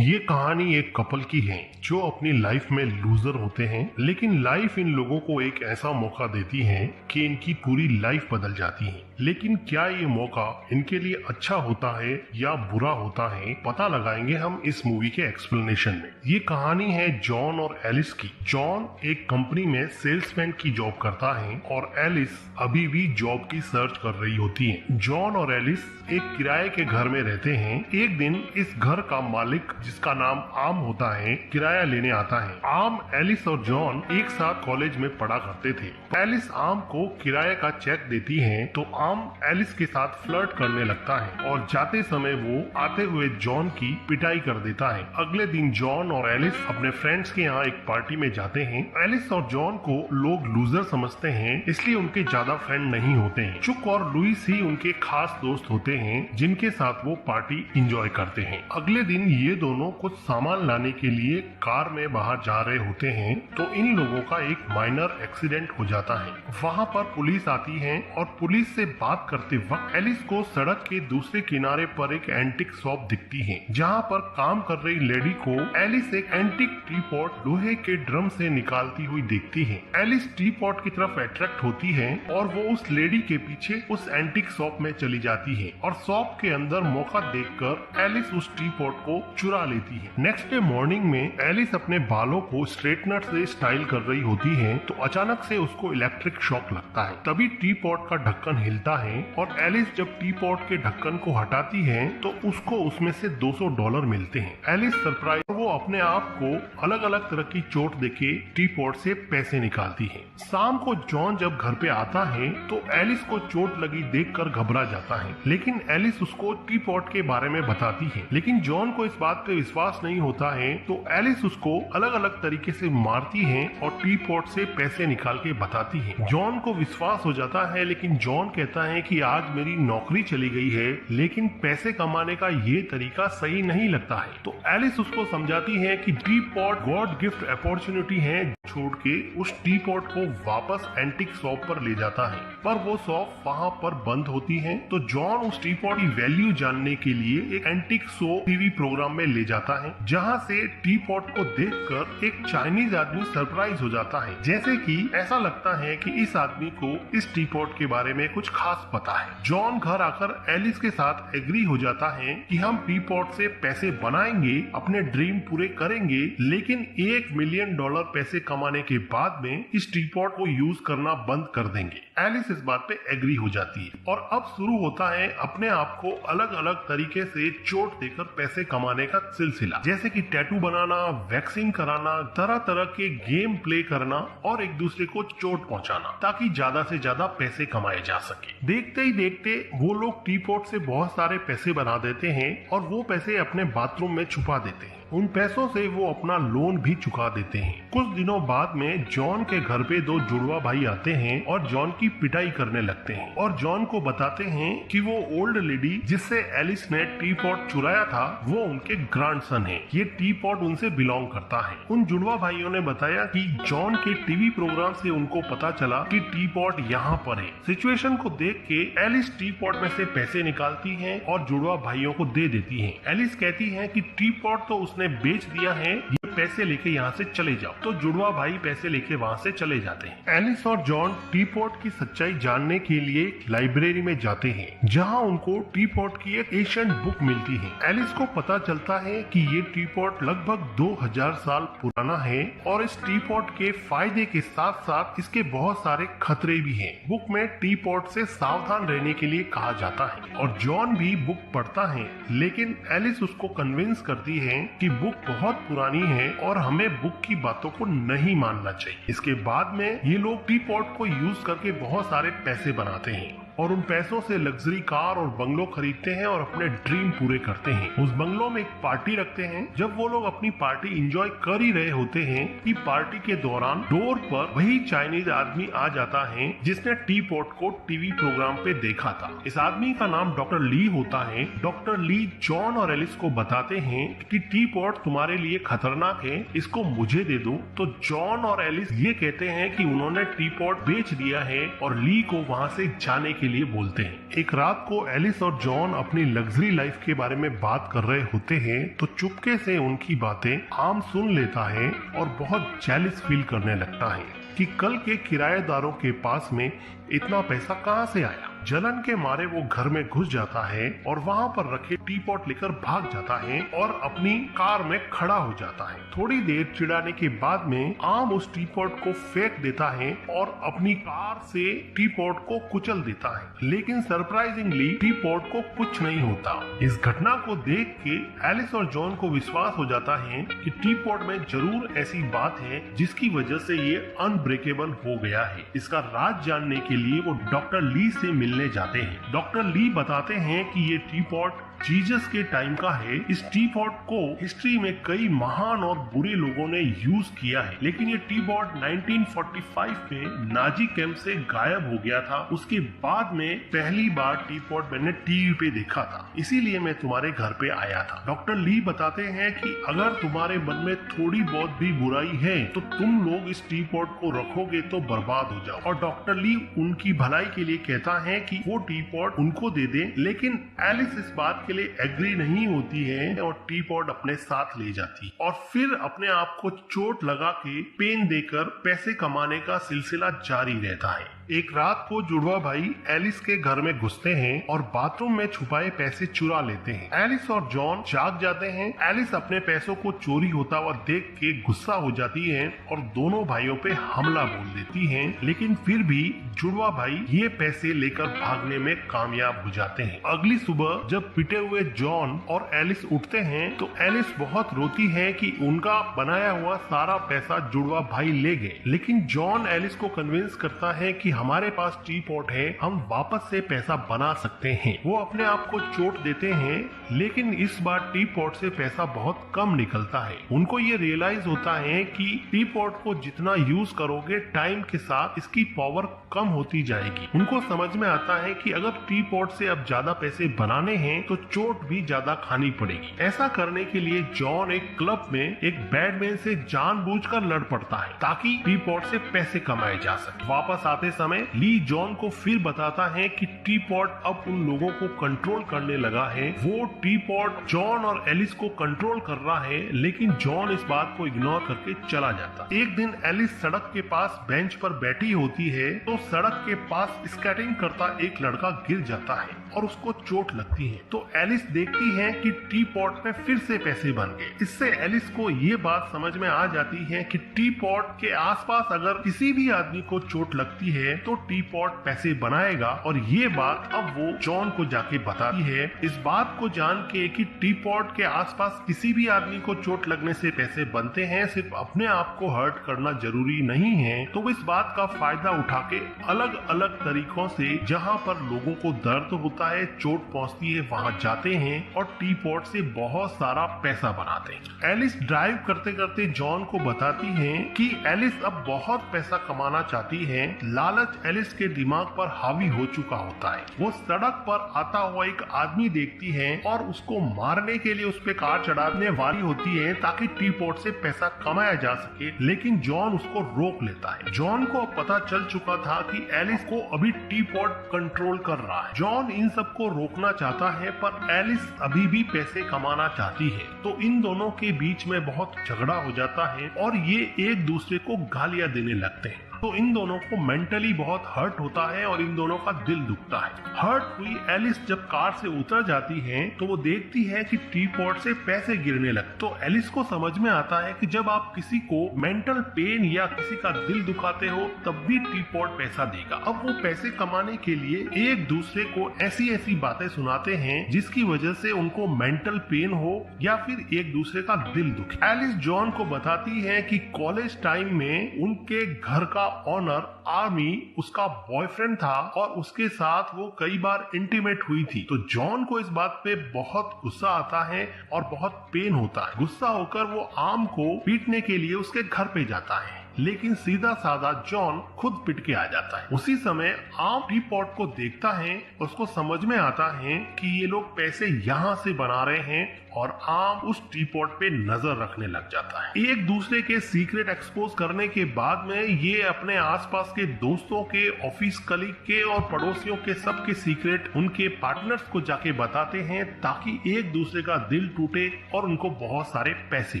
ये कहानी एक कपल की है जो अपनी लाइफ में लूजर होते हैं, लेकिन लाइफ इन लोगों को एक ऐसा मौका देती है कि इनकी पूरी लाइफ बदल जाती है। लेकिन क्या ये मौका इनके लिए अच्छा होता है या बुरा होता है, पता लगाएंगे हम इस मूवी के एक्सप्लेनेशन में। ये कहानी है जॉन और एलिस की। जॉन एक कंपनी में सेल्समैन की जॉब करता है और एलिस अभी भी जॉब की सर्च कर रही होती है। जॉन और एलिस एक किराए के घर में रहते हैं। एक दिन इस घर का मालिक, जिसका नाम आम होता है, किराया लेने आता है। आम, एलिस और जॉन एक साथ कॉलेज में पढ़ा करते थे। एलिस आम को किराए का चेक देती है तो आम एलिस के साथ फ्लर्ट करने लगता है और जाते समय वो आते हुए जॉन की पिटाई कर देता है। अगले दिन जॉन और एलिस अपने फ्रेंड्स के यहाँ एक पार्टी में जाते हैं। एलिस और जॉन को लोग लूजर समझते हैं, इसलिए उनके ज्यादा फ्रेंड नहीं होते हैं। चुक और लुइस ही उनके खास दोस्त होते हैं जिनके साथ वो पार्टी एंजॉय करते हैं। अगले दिन ये दोनों कुछ सामान लाने के लिए कार में बाहर जा रहे होते हैं तो इन लोगों का एक माइनर एक्सीडेंट हो जाता है। वहाँ पर पुलिस आती है और पुलिस से बात करते वक्त एलिस को सड़क के दूसरे किनारे पर एक एंटिक शॉप दिखती है, जहाँ पर काम कर रही लेडी को एलिस एक एंटिक टी पॉट लोहे के ड्रम से निकालती हुई देखती है। एलिस टी पॉट की तरफ अट्रैक्ट होती है और वो उस लेडी के पीछे उस एंटिक शॉप में चली जाती है और शॉप के अंदर मौका देखकर एलिस उस टी पॉट को चुरा लेती है। नेक्स्ट डे मॉर्निंग में एलिस अपने बालों को स्ट्रेटनर से स्टाइल कर रही होती है तो अचानक से उसको इलेक्ट्रिक शॉक लगता है। तभी टी पॉट का ढक्कन हिलता है और एलिस जब टी पॉट के ढक्कन को हटाती है तो उसको उसमें से $200 मिलते हैं। एलिस सरप्राइज, वो अपने आप को अलग अलग तरह की चोट देके टी पॉट से पैसे निकालती है। शाम को जॉन जब घर पे आता है तो एलिस को चोट लगी देखकर घबरा जाता है, लेकिन एलिस उसको टी पॉट के बारे में बताती है। लेकिन जॉन को इस बात पे विश्वास नहीं होता है तो एलिस उसको अलग अलग तरीके से मारती है और टी पॉट से पैसे निकाल के बताती है। जॉन को विश्वास हो जाता है, लेकिन जॉन कहता है कि आज मेरी नौकरी चली गई है, लेकिन पैसे कमाने का ये तरीका सही नहीं लगता है। तो एलिस उसको समझाती है कि T pot God gift opportunity है। छोड़ के उस टी पॉट को वापस एंटिक शॉप पर ले जाता है, पर वो शॉप वहाँ पर बंद होती है। तो जॉन उस टी पॉट की वैल्यू जानने के लिए एक एंटिक शो टीवी प्रोग्राम में ले जाता है, जहाँ से टी पॉट को देखकर एक चाइनीज आदमी सरप्राइज हो जाता है। जैसे कि ऐसा लगता है कि इस आदमी को इस टी पॉट के बारे में कुछ खास पता है। जॉन घर आकर एलिस के साथ एग्री हो जाता है कि हम टी पॉट से पैसे बनाएंगे, अपने ड्रीम पूरे करेंगे, लेकिन $1 मिलियन पैसे कमाने के बाद में इस टी पॉट को यूज करना बंद कर देंगे। एलिस इस बात पे एग्री हो जाती है और अब शुरू होता है अपने आप को अलग अलग तरीके से चोट देकर पैसे कमाने का सिलसिला, जैसे कि टैटू बनाना, वैक्सिंग कराना, तरह तरह के गेम प्ले करना और एक दूसरे को चोट पहुंचाना ताकि ज्यादा से ज्यादा पैसे कमाए जा सके। देखते ही देखते वो लोग टी पॉट से बहुत सारे पैसे बना देते हैं और वो पैसे अपने बाथरूम में छुपा देते हैं। उन पैसों से वो अपना लोन भी चुका देते हैं। कुछ दिनों बाद में जॉन के घर पे दो जुड़वा भाई आते हैं और जॉन की पिटाई करने लगते हैं और जॉन को बताते हैं कि वो ओल्ड लेडी जिससे एलिस ने टी पॉट चुराया था वो उनके ग्रैंडसन है। ये टी पॉट उनसे बिलोंग करता है। उन जुड़वा भाइयों ने बताया कि जॉन के टीवी प्रोग्राम से उनको पता चला कि टी पॉट यहाँ पर है। सिचुएशन को देख के एलिस टी पॉट में से पैसे निकालती है और जुड़वा भाइयों को दे देती है। एलिस कहती है कि टी पॉट तो उसने बेच दिया है, ये पैसे लेके यहाँ से चले जाओ। तो जुड़वा भाई पैसे लेके वहाँ से चले जाते हैं। एलिस और जॉन टी पॉट की सच्चाई जानने के लिए लाइब्रेरी में जाते हैं, जहाँ उनको टी पॉट की एक एशियंट बुक मिलती है। एलिस को पता चलता है कि ये टी पॉट लगभग 2000 साल पुराना है और इस टी पॉट के फायदे के साथ साथ इसके बहुत सारे खतरे भी हैं। बुक में टी पॉट से सावधान रहने के लिए कहा जाता है और जॉन भी बुक पढ़ता है, लेकिन एलिस उसको कन्विंस करती है कि बुक बहुत पुरानी है और हमें बुक की बातों को नहीं मानना चाहिए। इसके बाद में ये लोग टी पॉट को यूज करके बहुत सारे पैसे बनाते हैं और उन पैसों से लग्जरी कार और बंगलो खरीदते हैं और अपने ड्रीम पूरे करते हैं। उस बंगलो में एक पार्टी रखते हैं। जब वो लोग अपनी पार्टी एंजॉय कर ही रहे होते हैं कि पार्टी के दौरान डोर पर वही चाइनीज आदमी आ जाता है जिसने टी पॉट को टीवी प्रोग्राम पे देखा था। इस आदमी का नाम डॉक्टर ली होता है। डॉक्टर ली जॉन और एलिस को बताते हैं कि टी पॉट तुम्हारे लिए खतरनाक है, इसको मुझे दे दो। तो जॉन और एलिस ये कहते हैं कि उन्होंने टी पॉट बेच दिया है और ली को वहाँ से जाने के लिए बोलते हैं। एक रात को एलिस और जॉन अपनी लग्जरी लाइफ के बारे में बात कर रहे होते हैं तो चुपके से उनकी बातें आम सुन लेता है और बहुत जेलस फील करने लगता है कि कल के किराएदारों के पास में इतना पैसा कहां से आया। जलन के मारे वो घर में घुस जाता है और वहां पर रखे टी पॉट लेकर भाग जाता है और अपनी कार में खड़ा हो जाता है। थोड़ी देर चिढ़ाने के बाद में आम उस टी पॉट को फेंक देता है और अपनी कार से टी पॉट को कुचल देता है, लेकिन सरप्राइजिंगली टी पॉट को कुछ नहीं होता। इस घटना को देख के एलिस और जॉन को विश्वास हो जाता है कि टी पॉट में जरूर ऐसी बात है जिसकी वजह से ये अनब्रेकेबल हो गया है। इसका राज जानने के लिए वो डॉक्टर ली से मिलने जाते हैं। डॉक्टर ली बताते हैं कि ये टी पॉट जीसस के टाइम का है। इस टी पॉट को हिस्ट्री में कई महान और बुरे लोगों ने यूज किया है, लेकिन ये टी पॉट 1945 में नाजी कैंप से गायब हो गया था। उसके बाद में पहली बार टी पॉट मैंने टीवी पे देखा था, इसीलिए मैं तुम्हारे घर पे आया था। डॉक्टर ली बताते हैं कि अगर तुम्हारे मन में थोड़ी बहुत भी बुराई है तो तुम लोग इस टी पॉट को रखोगे तो बर्बाद हो जाओ। और डॉक्टर ली उनकी भलाई के लिए कहता है कि वो टी पॉट उनको दे दे, लेकिन एलिस इस बात के लिए एग्री नहीं होती है और टी पॉट अपने साथ ले जाती है और फिर अपने आप को चोट लगा के पेन देकर पैसे कमाने का सिलसिला जारी रहता है। एक रात को जुड़वा भाई एलिस के घर में घुसते हैं और बाथरूम में छुपाए पैसे चुरा लेते हैं। एलिस और जॉन जाग जाते हैं। एलिस अपने पैसों को चोरी होता हुआ देख के गुस्सा हो जाती है और दोनों भाइयों पे हमला बोल देती है, लेकिन फिर भी जुड़वा भाई ये पैसे लेकर भागने में कामयाब हो जाते हैं। अगली सुबह जब पिटे हुए जॉन और एलिस उठते हैं तो एलिस बहुत रोती है कि उनका बनाया हुआ सारा पैसा जुड़वा भाई ले गए, लेकिन जॉन एलिस को कन्विंस करता है कि हमारे पास टी पॉट है, हम वापस से पैसा बना सकते हैं। वो अपने आप को चोट देते हैं, लेकिन इस बार टी पॉट से पैसा बहुत कम निकलता है। उनको ये रियलाइज होता है कि टी पॉट को जितना यूज करोगे टाइम के साथ इसकी पावर कम होती जाएगी। उनको समझ में आता है कि अगर टी पॉट से अब ज्यादा पैसे बनाने हैं तो चोट भी ज्यादा खानी पड़ेगी। ऐसा करने के लिए जॉन एक क्लब में एक बैडमैन से जानबूझकर लड़ पड़ता है ताकि टी पॉट से पैसे कमाए जा सके। वापस आते समय ली जॉन को फिर बताता है कि टी पॉट अब उन लोगों को कंट्रोल करने लगा है। वो टी पॉट जॉन और एलिस को कंट्रोल कर रहा है, लेकिन जॉन इस बात को इग्नोर करके चला जाता। एक दिन एलिस सड़क के पास बेंच पर बैठी होती है तो सड़क के पास स्केटिंग करता एक लड़का गिर जाता है और उसको चोट लगती है। तो एलिस देखती है कि टी पॉट में फिर से पैसे बन गए। इससे एलिस को ये बात समझ में आ जाती है कि टी पॉट के आसपास अगर किसी भी आदमी को चोट लगती है तो टी पॉट पैसे बनाएगा, और ये बात अब वो जॉन को जाके बताती है। इस बात को जान के कि टी पॉट के आसपास किसी भी आदमी को चोट लगने से पैसे बनते हैं, सिर्फ अपने आप को हर्ट करना जरूरी नहीं है, तो वो इस बात का फायदा उठा के अलग अलग तरीकों से जहाँ पर लोगों को दर्द होता है, चोट पहुँचती है, वहाँ जाते हैं और टी पॉट से बहुत सारा पैसा बनाते हैं। एलिस ड्राइव करते करते जॉन को बताती है कि एलिस अब बहुत पैसा कमाना चाहती है। लालच एलिस के दिमाग पर हावी हो चुका होता है। वो सड़क पर आता हुआ एक आदमी देखती है और उसको मारने के लिए उस पे कार चढ़ाने वाली होती है ताकि टी पॉट से पैसा कमाया जा सके, लेकिन जॉन उसको रोक लेता है। जॉन को पता चल चुका था कि एलिस को अभी टी पॉट कंट्रोल कर रहा है। जॉन इन सबको रोकना चाहता है पर एलिस अभी भी पैसे कमाना चाहती है, तो इन दोनों के बीच में बहुत झगड़ा हो जाता है और ये एक दूसरे को गालियां देने लगते हैं। तो इन दोनों को मेंटली बहुत हर्ट होता है और इन दोनों का दिल दुखता है। हर्ट हुई एलिस जब कार से उतर जाती है तो वो देखती है कि टी पॉट से पैसे गिरने लगते। तो एलिस को समझ में आता है कि जब आप किसी को मेंटल पेन या किसी का दिल दुखाते हो तब भी टी पॉट पैसा देगा। अब वो पैसे कमाने के लिए एक दूसरे को ऐसी ऐसी बातें सुनाते हैं जिसकी वजह से उनको मेंटल पेन हो या फिर एक दूसरे का दिल दुखे। एलिस जॉन को बताती है कि कॉलेज टाइम में उनके घर का ऑनर आर्मी उसका बॉयफ्रेंड था और उसके साथ वो कई बार इंटीमेट हुई थी। तो जॉन को इस बात पे बहुत गुस्सा आता है और बहुत पेन होता है। गुस्सा होकर वो आर्म को पीटने के लिए उसके घर पे जाता है। लेकिन सीधा साधा जॉन खुद पिट के आ जाता है। उसी समय आम टी पॉट को देखता है, उसको समझ में आता है कि ये लोग पैसे यहाँ से बना रहे हैं और आम उस टी पॉट पे नजर रखने लग जाता है। एक दूसरे के सीक्रेट एक्सपोज करने के बाद में ये अपने आसपास के दोस्तों के, ऑफिस कलीग के और पड़ोसियों के सबके सीक्रेट उनके पार्टनर्स को जाके बताते हैं ताकि एक दूसरे का दिल टूटे और उनको बहुत सारे पैसे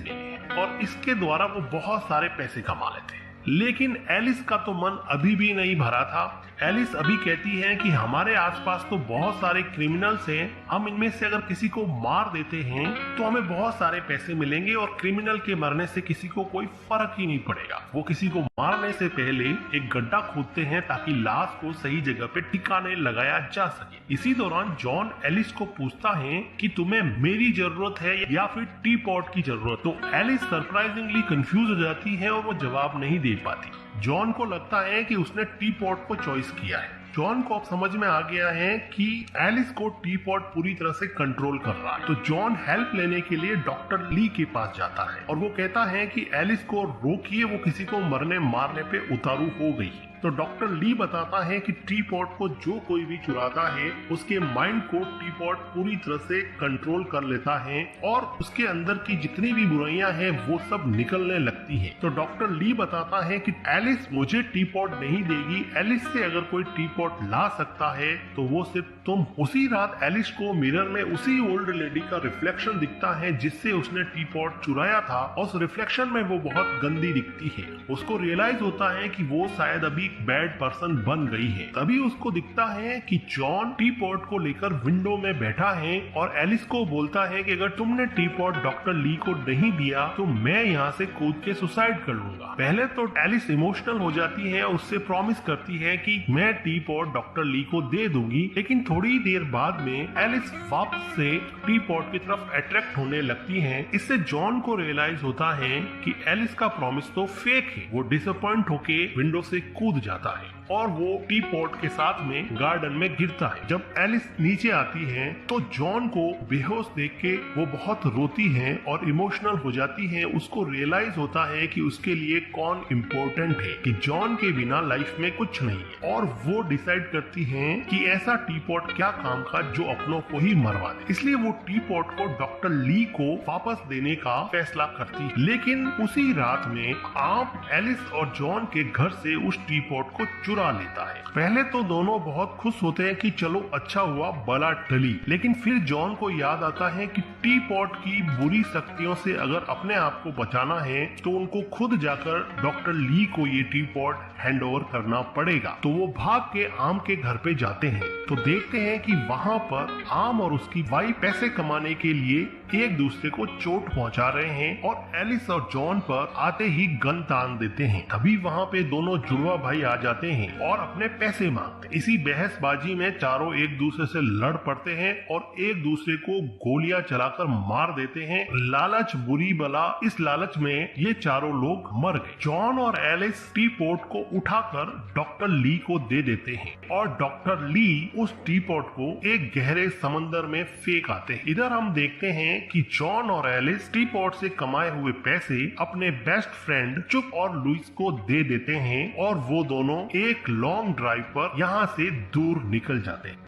मिले और इसके द्वारा वो बहुत सारे पैसे कमा लेते हैं। लेकिन एलिस का तो मन अभी भी नहीं भरा था। एलिस अभी कहती है कि हमारे आसपास तो बहुत सारे क्रिमिनल्स हैं, हम इनमें से अगर किसी को मार देते हैं तो हमें बहुत सारे पैसे मिलेंगे और क्रिमिनल के मरने से किसी को कोई फर्क ही नहीं पड़ेगा। वो किसी को मारने से पहले एक गड्ढा खोदते हैं ताकि लाश को सही जगह पे ठिकाने लगाया जा सके। इसी दौरान जॉन एलिस को पूछता है कि तुम्हें मेरी जरूरत है या फिर टी पॉट की जरूरत। तो एलिस सरप्राइजिंगली कंफ्यूज हो जाती है और वो जवाब नहीं दे पाती। जॉन को लगता है कि उसने टी पॉट को चॉइस किया है। जॉन को अब समझ में आ गया है कि एलिस को टी पॉट पूरी तरह से कंट्रोल कर रहा है। तो जॉन हेल्प लेने के लिए डॉक्टर ली के पास जाता है और वो कहता है कि एलिस को रोकिए, वो किसी को मरने मारने पे उतारू हो गई। तो डॉक्टर ली बताता है कि टी पॉट को जो कोई भी चुराता है उसके माइंड को टी पॉट पूरी तरह से कंट्रोल कर लेता है और उसके अंदर की जितनी भी बुराइयां हैं वो सब निकलने लगती हैं। तो डॉक्टर ली बताता है कि एलिस मुझे टी पॉट नहीं देगी, एलिस से अगर कोई टी पॉट ला सकता है तो वो सिर्फ तुम। उसी रात एलिस को मिरर में उसी ओल्ड लेडी का रिफ्लेक्शन दिखता है जिससे उसने टी पॉट चुराया था और उस रिफ्लेक्शन में वो बहुत गंदी दिखती है। उसको रियलाइज होता है कि वो शायद अभी बैड पर्सन बन गई है। तभी उसको दिखता है कि जॉन टी पॉट को लेकर विंडो में बैठा है और एलिस को बोलता है कि अगर तुमने टी पॉट डॉक्टर ली को नहीं दिया तो मैं यहाँ से कूद के सुसाइड कर लूंगा। पहले तो एलिस इमोशनल हो जाती है, उससे प्रॉमिस करती है कि मैं टी पॉट डॉक्टर ली को दे दूंगी, लेकिन थोड़ी देर बाद में एलिस वापस से टी पॉट की तरफ अट्रैक्ट होने लगती है। इससे जॉन को रियलाइज होता है कि एलिस का प्रॉमिस तो फेक है। वो डिसअपॉइंट होके विंडो से कूद जाता है और वो टी पॉट के साथ में गार्डन में गिरता है। जब एलिस नीचे आती है तो जॉन को बेहोश देख के वो बहुत रोती है और इमोशनल हो जाती है। उसको रियलाइज होता है कि उसके लिए कौन इम्पोर्टेंट है, कि जॉन के बिना लाइफ में कुछ नहीं है और वो डिसाइड करती है कि ऐसा टी पॉट क्या काम का जो अपनों को ही मरवा दे। इसलिए वो टी पॉट को डॉक्टर ली को वापस देने का फैसला करती है। लेकिन उसी रात में आप एलिस और जॉन के घर से उस टी पॉट को चुरा लेता है। पहले तो दोनों बहुत खुश होते हैं कि चलो अच्छा हुआ बला टली, लेकिन फिर जॉन को याद आता है कि टी पॉट की बुरी शक्तियों से अगर अपने आप को बचाना है तो उनको खुद जाकर डॉक्टर ली को ये टी पॉट हैंड ओवर करना पड़ेगा। तो वो भाग के आम के घर पे जाते हैं तो देखते हैं कि वहाँ पर आम और उसकी वाइफ पैसे कमाने के लिए एक दूसरे को चोट पहुंचा रहे हैं और एलिस और जॉन पर आते ही गन तान देते हैं। तभी वहाँ पे दोनों जुड़वा भाई आ जाते हैं और अपने पैसे मांगते हैं। इसी बहसबाजी में चारों एक दूसरे से लड़ पड़ते हैं और एक दूसरे को गोलियां चलाकर मार देते हैं। लालच बुरी बला, इस लालच में ये चारों लोग मर गए। जॉन और एलिस टी पॉट को उठाकर डॉक्टर ली को दे देते हैं और डॉक्टर ली उस टी पॉट को एक गहरे समंदर में फेंक आते हैं। इधर हम देखते हैं कि जॉन और एलिस टी पॉट से कमाए हुए पैसे अपने बेस्ट फ्रेंड चुप और लुइस को दे देते हैं और वो दोनों एक लॉन्ग ड्राइव पर यहाँ से दूर निकल जाते हैं।